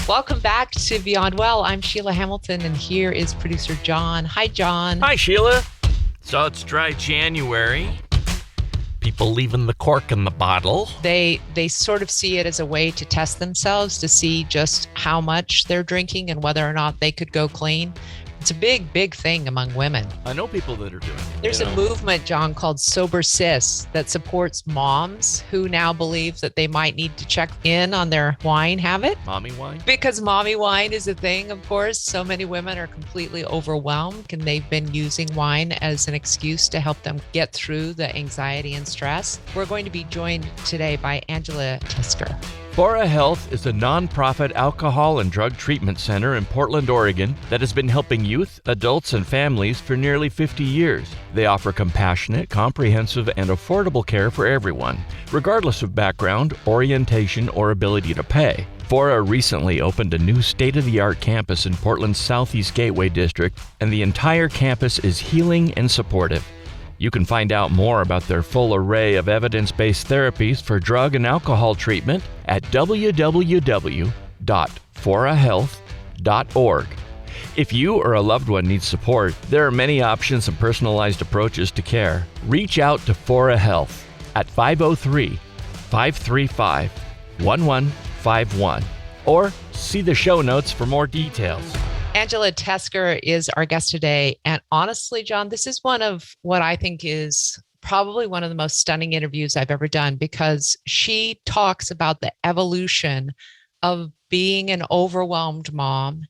Welcome back to Beyond Well. I'm Sheila Hamilton, and here is producer John. Hi, John. Hi, Sheila. So it's dry January. People leaving the cork in the bottle. They sort of see it as a way to test themselves to see just how much they're drinking and whether or not they could go clean. It's a big, big thing among women. I know people that are doing it. There's a movement, John, called Sober Sis that supports moms who now believe that they might need to check in on their wine habit. Mommy wine? Because mommy wine is a thing, of course. So many women are completely overwhelmed, and they've been using wine as an excuse to help them get through the anxiety and stress. We're going to be joined today by Angela Tisker. Fora Health is a nonprofit alcohol and drug treatment center in Portland, Oregon that has been helping youth, adults, and families for nearly 50 years. They offer compassionate, comprehensive, and affordable care for everyone, regardless of background, orientation, or ability to pay. Fora recently opened a new state-of-the-art campus in Portland's Southeast Gateway District, and the entire campus is healing and supportive. You can find out more about their full array of evidence-based therapies for drug and alcohol treatment at www.forahealth.org. If you or a loved one needs support, there are many options and personalized approaches to care. Reach out to Fora Health at 503-535-1151 or see the show notes for more details. Angela Tesker is our guest today. And honestly, John, this is one of what I think is probably one of the most stunning interviews I've ever done, because she talks about the evolution of being an overwhelmed mom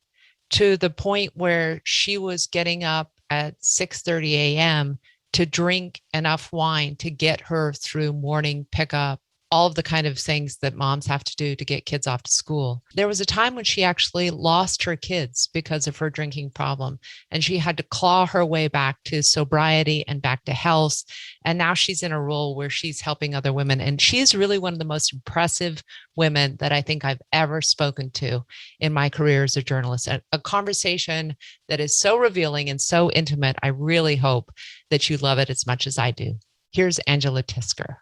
to the point where she was getting up at 6:30 a.m. to drink enough wine to get her through morning pickup, all of the kind of things that moms have to do to get kids off to school. There was a time when she actually lost her kids because of her drinking problem, and she had to claw her way back to sobriety and back to health. And now she's in a role where she's helping other women. And she's really one of the most impressive women that I think I've ever spoken to in my career as a journalist. A conversation that is so revealing and so intimate. I really hope that you love it as much as I do. Here's Angela Tisker.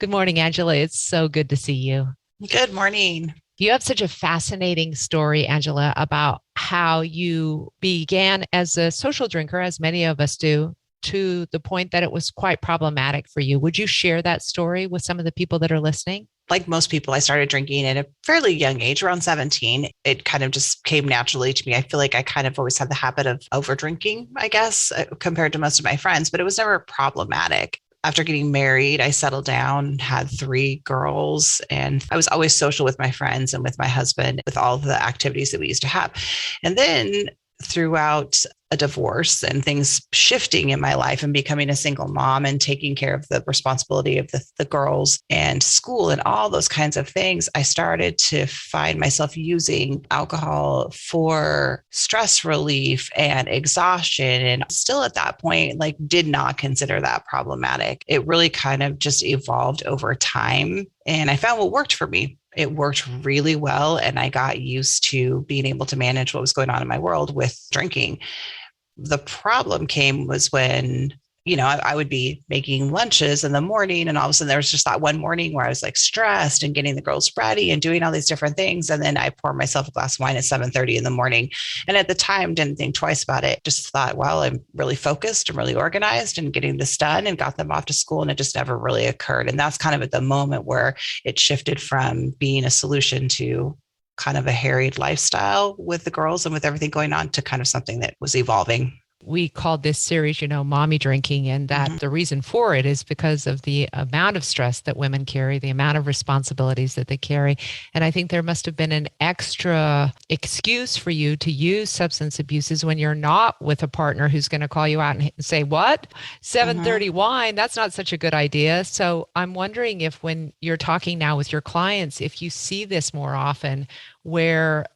Good morning, Angela. It's so good to see you. Good morning. You have such a fascinating story, Angela, about how you began as a social drinker, as many of us do, to the point that it was quite problematic for you. Would you share that story with some of the people that are listening? Like most people, I started drinking at a fairly young age, around 17. It kind of just came naturally to me. I feel like I kind of always had the habit of over drinking, I guess, compared to most of my friends, but it was never problematic. After getting married, I settled down, had 3 girls, and I was always social with my friends and with my husband, with all the activities that we used to have. And then throughout a divorce and things shifting in my life and becoming a single mom and taking care of the responsibility of the girls and school and all those kinds of things, I started to find myself using alcohol for stress relief and exhaustion. And still at that point, like, did not consider that problematic. It really kind of just evolved over time. And I found what worked for me. It worked really well. And I got used to being able to manage what was going on in my world with drinking. The problem was when, I would be making lunches in the morning, and all of a sudden there was just that one morning where I was like stressed and getting the girls ready and doing all these different things. And then I pour myself a glass of wine at 7:30 in the morning. And at the time, didn't think twice about it. Just thought, well, I'm really focused and really organized and getting this done, and got them off to school. And it just never really occurred. And that's kind of at the moment where it shifted from being a solution to kind of a harried lifestyle with the girls and with everything going on to kind of something that was evolving. We called this series, Mommy Drinking, and that the reason for it is because of the amount of stress that women carry, the amount of responsibilities that they carry. And I think there must have been an extra excuse for you to use substance abuses when you're not with a partner who's going to call you out and say, what? 7:30 wine? That's not such a good idea. So I'm wondering if, when you're talking now with your clients, if you see this more often, where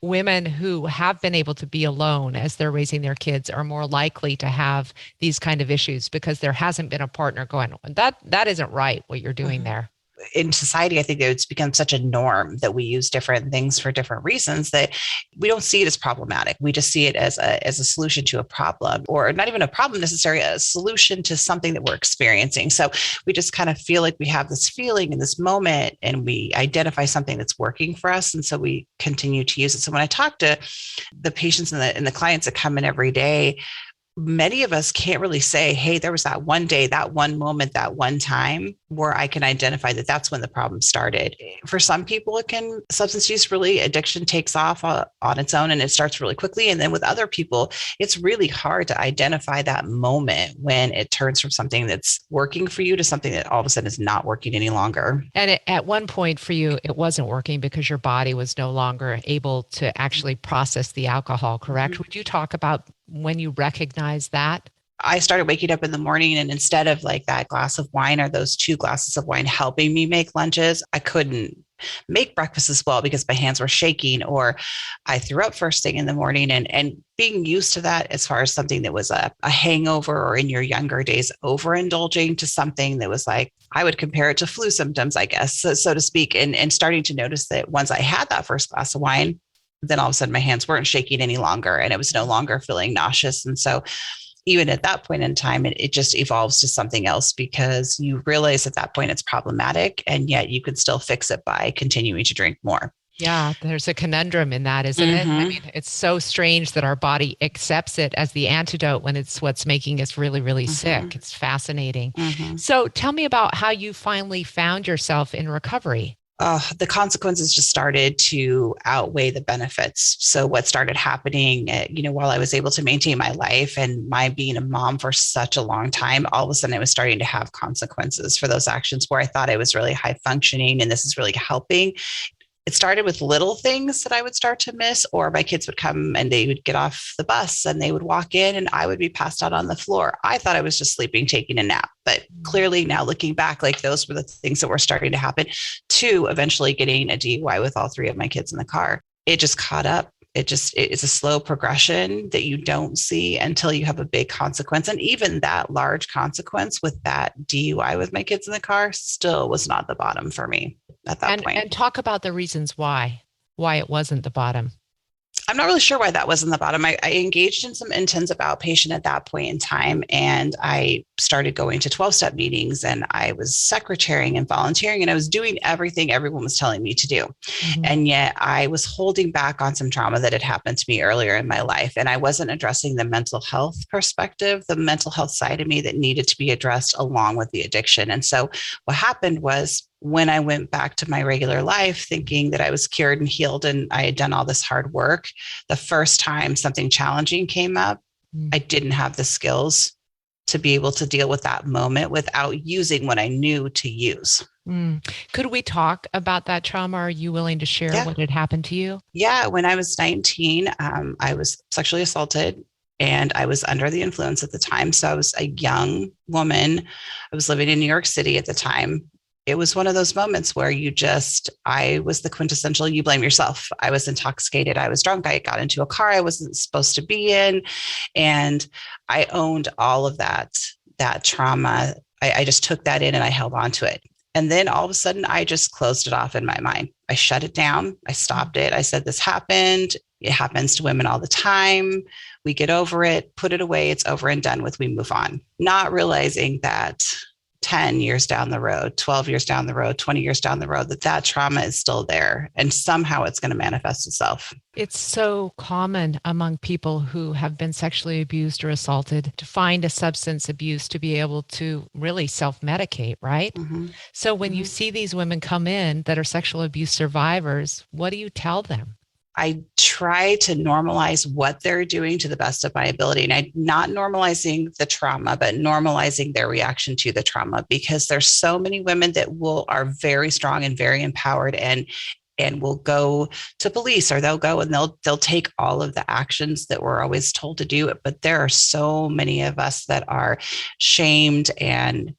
women who have been able to be alone as they're raising their kids are more likely to have these kind of issues because there hasn't been a partner going, that isn't right what you're doing there. in society, I think that it's become such a norm that we use different things for different reasons that we don't see it as problematic. We just see it as a solution to a problem, or not even a problem necessarily, a solution to something that we're experiencing. So we just kind of feel like we have this feeling in this moment and we identify something that's working for us. And so we continue to use it. So when I talk to the patients and the clients that come in every day, many of us can't really say, hey, there was that one day, that one moment, that one time where I can identify that that's when the problem started. For some people, substance use, really, addiction takes off on its own and it starts really quickly. And then with other people, it's really hard to identify that moment when it turns from something that's working for you to something that all of a sudden is not working any longer. And at one point for you, it wasn't working because your body was no longer able to actually process the alcohol, correct? Mm-hmm. Would you talk about when you recognize that? I started waking up in the morning, and instead of like that glass of wine or those 2 glasses of wine helping me make lunches, I couldn't make breakfast as well because my hands were shaking, or I threw up first thing in the morning. And being used to that as far as something that was a hangover, or in your younger days, overindulging to something that was like, I would compare it to flu symptoms, I guess, so to speak. And starting to notice that once I had that first glass of wine, then all of a sudden my hands weren't shaking any longer and it was no longer feeling nauseous. And so even at that point in time, it just evolves to something else because you realize at that point it's problematic, and yet you can still fix it by continuing to drink more. Yeah, there's a conundrum in that, isn't it? I mean, it's so strange that our body accepts it as the antidote when it's what's making us really, really sick. It's fascinating. So tell me about how you finally found yourself in recovery. The consequences just started to outweigh the benefits. So what started happening, while I was able to maintain my life and my being a mom for such a long time, all of a sudden I was starting to have consequences for those actions where I thought I was really high functioning and this is really helping. It started with little things that I would start to miss, or my kids would come and they would get off the bus and they would walk in and I would be passed out on the floor. I thought I was just sleeping, taking a nap. But clearly now looking back, like those were the things that were starting to happen, to eventually getting a DUI with all 3 of my kids in the car. It just caught up. It's a slow progression that you don't see until you have a big consequence. And even that large consequence with that DUI with my kids in the car still was not the bottom for me at that point. And talk about the reasons why it wasn't the bottom. I'm not really sure why that wasn't the bottom. I engaged in some intensive outpatient at that point in time, and I started going to 12-step meetings, and I was secretarying and volunteering, and I was doing everything everyone was telling me to do. And yet I was holding back on some trauma that had happened to me earlier in my life. And I wasn't addressing the mental health perspective, the mental health side of me that needed to be addressed along with the addiction. And so what happened was, when I went back to my regular life thinking that I was cured and healed and I had done all this hard work, the first time something challenging came up, I didn't have the skills to be able to deal with that moment without using what I knew to use. Could we talk about that trauma? Are you willing to share what had happened to you? Yeah. When I was 19, I was sexually assaulted. And I was under the influence at the time. So I was a young woman. I was living in New York City at the time. It was one of those moments where I was the quintessential, you blame yourself. I was intoxicated. I was drunk. I got into a car I wasn't supposed to be in. And I owned all of that trauma. I just took that in and I held on to it. And then all of a sudden, I just closed it off in my mind. I shut it down. I stopped it. I said, this happened. It happens to women all the time. We get over it, put it away. It's over and done with. We move on. Not realizing that 10 years down the road, 12 years down the road, 20 years down the road, that trauma is still there and somehow it's going to manifest itself. It's so common among people who have been sexually abused or assaulted to find a substance abuse to be able to really self-medicate, right? So when you see these women come in that are sexual abuse survivors, what do you tell them? I try to normalize what they're doing to the best of my ability. And I'm not normalizing the trauma, but normalizing their reaction to the trauma, because there's so many women that are very strong and very empowered and will go to police, or they'll go and they'll take all of the actions that we're always told to do. But there are so many of us that are shamed. And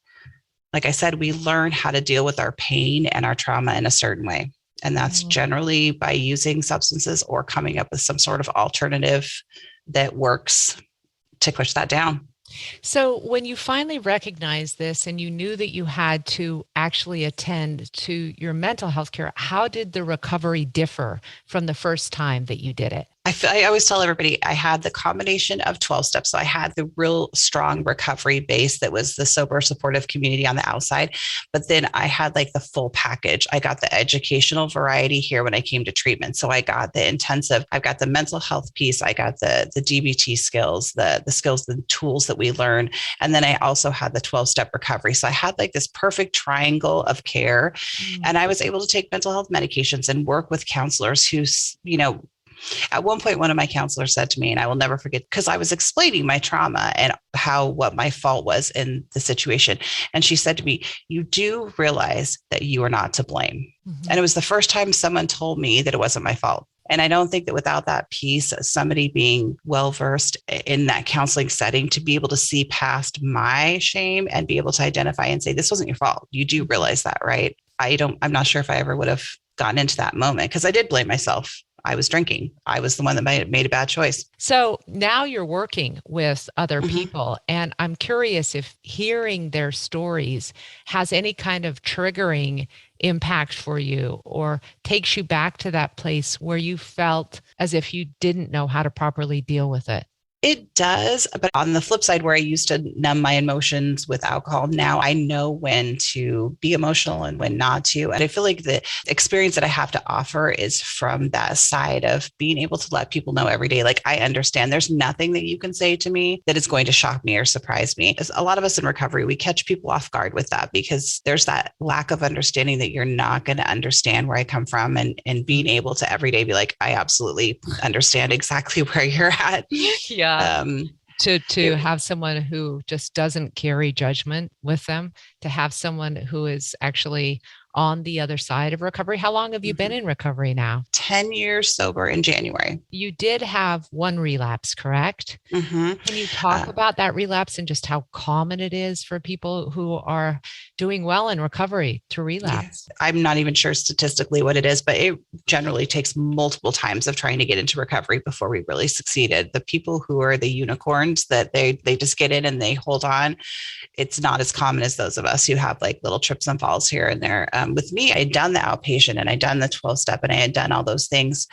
like I said, we learn how to deal with our pain and our trauma in a certain way. And that's generally by using substances or coming up with some sort of alternative that works to push that down. So when you finally recognized this and you knew that you had to actually attend to your mental health care, how did the recovery differ from the first time that you did it? I always tell everybody I had the combination of 12 steps. So I had the real strong recovery base that was the sober supportive community on the outside. But then I had like the full package. I got the educational variety here when I came to treatment. So I got the intensive, I've got the mental health piece. I got the DBT skills, the skills, the tools that we learn. And then I also had the 12-step recovery. So I had like this perfect triangle of care. And I was able to take mental health medications and work with counselors who, at one point, one of my counselors said to me, and I will never forget, because I was explaining my trauma and what my fault was in the situation. And she said to me, you do realize that you are not to blame. And it was the first time someone told me that it wasn't my fault. And I don't think that without that piece, somebody being well-versed in that counseling setting to be able to see past my shame and be able to identify and say, this wasn't your fault. You do realize that, right? I'm not sure if I ever would have gotten into that moment because I did blame myself. I was drinking. I was the one that made a bad choice. So now you're working with other people, and I'm curious if hearing their stories has any kind of triggering impact for you or takes you back to that place where you felt as if you didn't know how to properly deal with it. It does. But on the flip side, where I used to numb my emotions with alcohol, now I know when to be emotional and when not to. And I feel like the experience that I have to offer is from that side of being able to let people know every day, like, I understand there's nothing that you can say to me that is going to shock me or surprise me. As a lot of us in recovery, we catch people off guard with that because there's that lack of understanding that you're not going to understand where I come from, and being able to every day be like, I absolutely understand exactly where you're at. Yeah. To have someone who just doesn't carry judgment with them, to have someone who is actually on the other side of recovery. How long have you been in recovery now? 10 years sober in January. You did have one relapse, correct? Can you talk about that relapse and just how common it is for people who are doing well in recovery to relapse? Yes. I'm not even sure statistically what it is, but it generally takes multiple times of trying to get into recovery before we really succeeded. The people who are the unicorns that they just get in and they hold on, it's not as common as those of us who have like little trips and falls here and there. With me, I had done the outpatient and I'd done the 12-step and I had done all those things.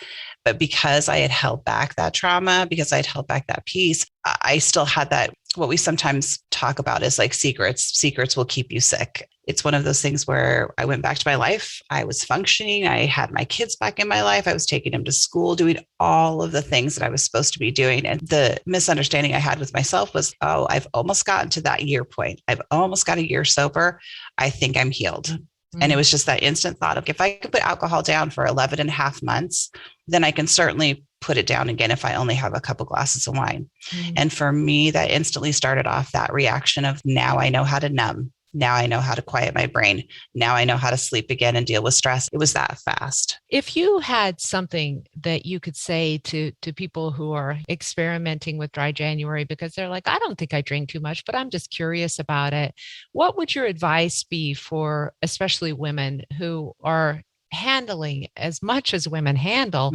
But because I had held back that trauma, because I had held back that piece, I still had that, what we sometimes talk about is like secrets. Secrets will keep you sick. It's one of those things where I went back to my life. I was functioning. I had my kids back in my life. I was taking them to school, doing all of the things that I was supposed to be doing. And the misunderstanding I had with myself was, oh, I've almost gotten to that year point. I've almost got a year sober. I think I'm healed. And it was just that instant thought of, if I could put alcohol down for 11 and a half months, then I can certainly put it down again if I only have a couple glasses of wine. And for me, that instantly started off that reaction of, now I know how to numb. Now I know how to quiet my brain. Now I know how to sleep again and deal with stress. It was that fast. If you had something that you could say to people who are experimenting with dry January because they're like, I don't think I drink too much, but I'm just curious about it, what would your advice be for especially women who are handling as much as women handle,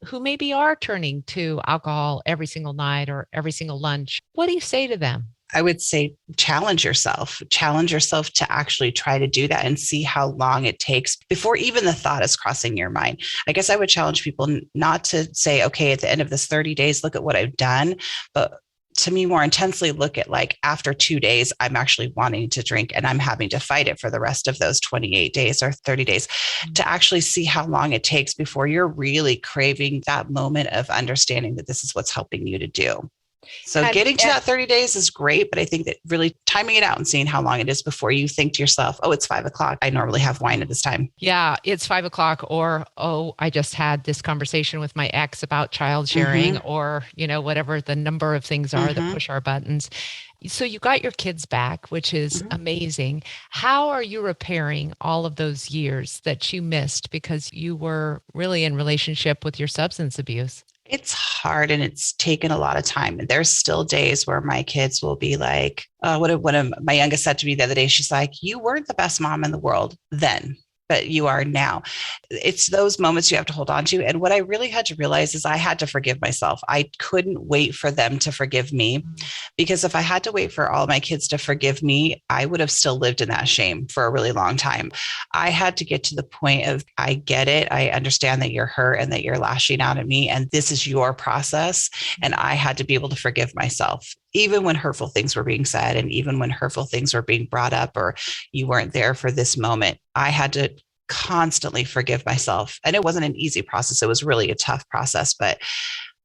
who maybe are turning to alcohol every single night or every single lunch? What do you say to them? I would say challenge yourself to actually try to do that and see how long it takes before even the thought is crossing your mind. I guess I would challenge people not to say, okay, at the end of this 30 days, look at what I've done, but to me, more intensely look at like, after 2 days, I'm actually wanting to drink and I'm having to fight it for the rest of those 28 days or 30 days to actually see how long it takes before you're really craving that moment of understanding that this is what's helping you to do. So getting to that 30 days is great, but I think that really timing it out and seeing how long it is before you think to yourself, oh, it's 5 o'clock. I normally have wine at this time. Yeah, it's 5 o'clock, or, oh, I just had this conversation with my ex about child sharing, or, whatever the number of things are that push our buttons. So you got your kids back, which is amazing. How are you repairing all of those years that you missed because you were really in relationship with your substance abuse? It's hard and it's taken a lot of time. And there's still days where my kids will be like, one of my youngest said to me the other day, she's like, you weren't the best mom in the world then. but you are now. It's those moments you have to hold on to. And what I really had to realize is I had to forgive myself. I couldn't wait for them to forgive me, because if I had to wait for all my kids to forgive me, I would have still lived in that shame for a really long time. I had to get to the point of, I get it. I understand that you're hurt and that you're lashing out at me, and this is your process. And I had to be able to forgive myself, even when hurtful things were being said, and even when hurtful things were being brought up, or you weren't there for this moment. I had to constantly forgive myself. And it wasn't an easy process. It was really a tough process, but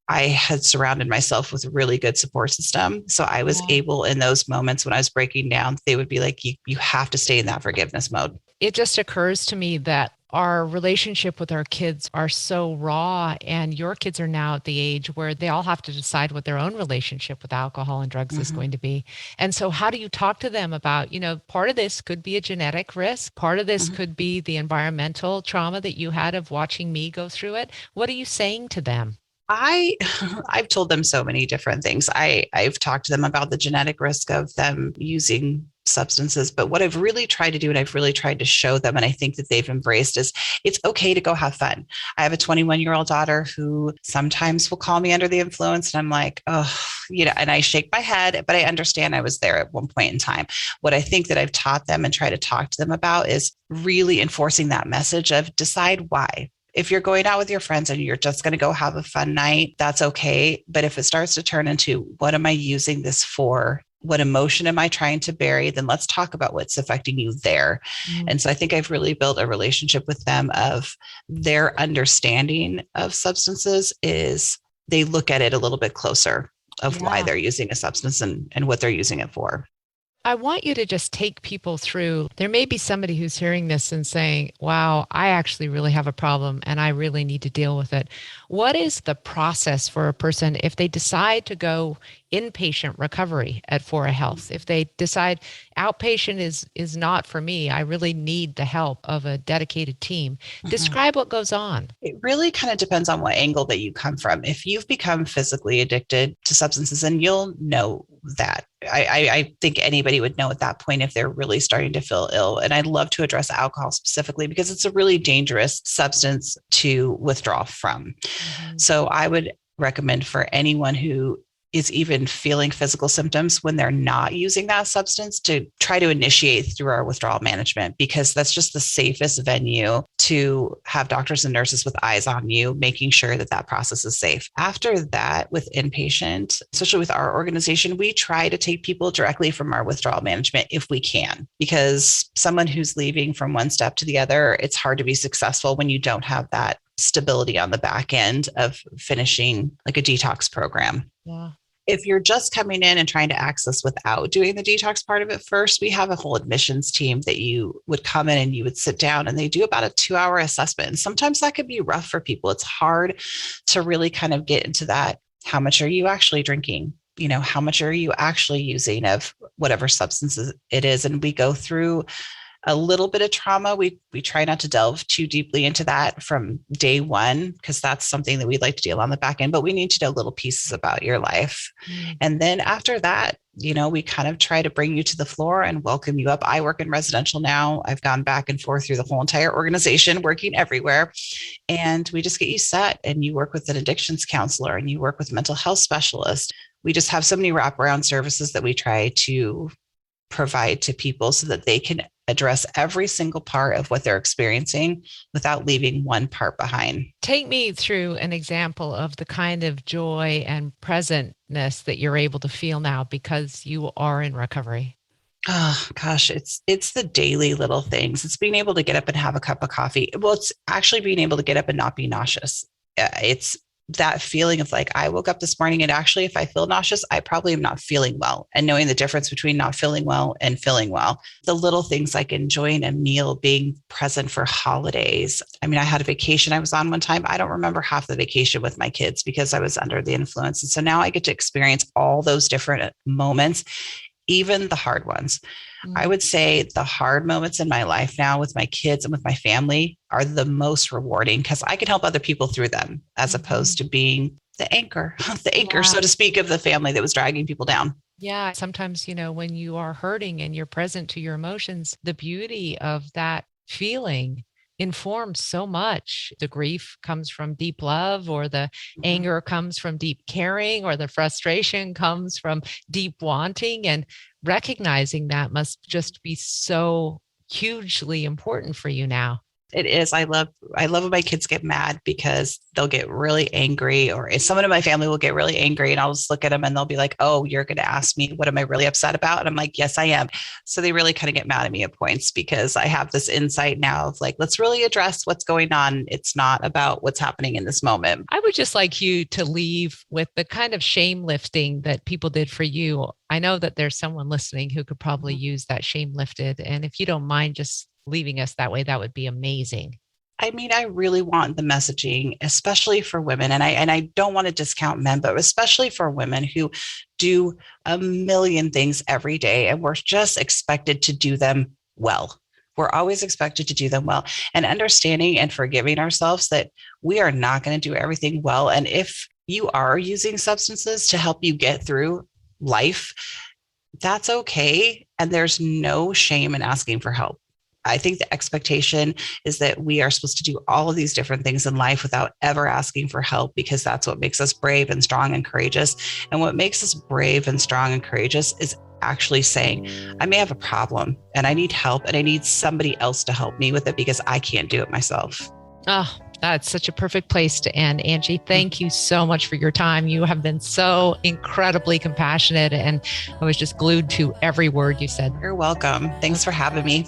I had surrounded myself with a really good support system. So I was able, in those moments when I was breaking down, they would be like, you have to stay in that forgiveness mode. It just occurs to me that our relationship with our kids are so raw, and your kids are now at the age where they all have to decide what their own relationship with alcohol and drugs is going to be. And so how do you talk to them about, part of this could be a genetic risk. Part of this could be the environmental trauma that you had of watching me go through it. What are you saying to them? I've told them so many different things. I've talked to them about the genetic risk of them using substances, but what I've really tried to do, and I've really tried to show them, and I think that they've embraced, is it's okay to go have fun. I have a 21-year-old daughter who sometimes will call me under the influence, and I'm like, oh, and I shake my head, but I understand I was there at one point in time. What I think that I've taught them and try to talk to them about is really enforcing that message of decide why. If you're going out with your friends and you're just going to go have a fun night, that's okay. But if it starts to turn into, what am I using this for? What emotion am I trying to bury? Then let's talk about what's affecting you there. And so I think I've really built a relationship with them of their understanding of substances is they look at it a little bit closer of why they're using a substance and what they're using it for. I want you to just take people through. There may be somebody who's hearing this and saying, wow, I actually really have a problem and I really need to deal with it. What is the process for a person if they decide to go inpatient recovery at Fora Health? If they decide outpatient is not for me, I really need the help of a dedicated team. Describe what goes on. It really kind of depends on what angle that you come from. If you've become physically addicted to substances, and you'll know that. I think anybody would know at that point if they're really starting to feel ill. And I'd love to address alcohol specifically because it's a really dangerous substance to withdraw from. So I would recommend for anyone who is even feeling physical symptoms when they're not using that substance to try to initiate through our withdrawal management, because that's just the safest venue to have doctors and nurses with eyes on you, making sure that that process is safe. After that, with inpatient, especially with our organization, we try to take people directly from our withdrawal management if we can, because someone who's leaving from one step to the other, it's hard to be successful when you don't have that stability on the back end of finishing like a detox program. Yeah. If you're just coming in and trying to access without doing the detox part of it first, we have a whole admissions team that you would come in and you would sit down and they do about a 2-hour assessment. And sometimes that could be rough for people. It's hard to really kind of get into that. How much are you actually drinking? How much are you actually using of whatever substances it is? And we go through a little bit of trauma. We try not to delve too deeply into that from day one, because that's something that we'd like to deal on the back end, but we need to know little pieces about your life. And then after that, we kind of try to bring you to the floor and welcome you up. I work in residential now. I've gone back and forth through the whole entire organization, working everywhere. And we just get you set and you work with an addictions counselor and you work with mental health specialist. We just have so many wraparound services that we try to provide to people so that they can address every single part of what they're experiencing without leaving one part behind. Take me through an example of the kind of joy and presentness that you're able to feel now because you are in recovery. Oh gosh, it's the daily little things. It's being able to get up and have a cup of coffee. Well, it's actually being able to get up and not be nauseous. It's that feeling of like, I woke up this morning and actually, if I feel nauseous, I probably am not feeling well. And knowing the difference between not feeling well and feeling well. The little things like enjoying a meal, being present for holidays. I mean, I had a vacation I was on one time. I don't remember half the vacation with my kids because I was under the influence. And so now I get to experience all those different moments, even the hard ones. I would say the hard moments in my life now with my kids and with my family are the most rewarding because I can help other people through them as opposed to being the anchor, so to speak, of the family that was dragging people down. Yeah. Sometimes, when you are hurting and you're present to your emotions, the beauty of that feeling informs so much. The grief comes from deep love, or the anger comes from deep caring, or the frustration comes from deep wanting. And recognizing that must just be so hugely important for you now. It is. I love when my kids get mad because they'll get really angry, or if someone in my family will get really angry and I'll just look at them and they'll be like, "Oh, you're going to ask me, what am I really upset about?" And I'm like, "Yes, I am." So they really kind of get mad at me at points because I have this insight now of like, let's really address what's going on. It's not about what's happening in this moment. I would just like you to leave with the kind of shame lifting that people did for you. I know that there's someone listening who could probably use that shame lifted. And if you don't mind just leaving us that way, that would be amazing. I mean, I really want the messaging, especially for women. And I don't want to discount men, but especially for women who do a million things every day. And we're just expected to do them well. We're always expected to do them well, and understanding and forgiving ourselves that we are not going to do everything well. And if you are using substances to help you get through life, that's okay. And there's no shame in asking for help. I think the expectation is that we are supposed to do all of these different things in life without ever asking for help, because that's what makes us brave and strong and courageous. And what makes us brave and strong and courageous is actually saying, I may have a problem and I need help and I need somebody else to help me with it because I can't do it myself. Oh, that's such a perfect place to end. Angie, thank you so much for your time. You have been so incredibly compassionate, and I was just glued to every word you said. You're welcome. Thanks for having me.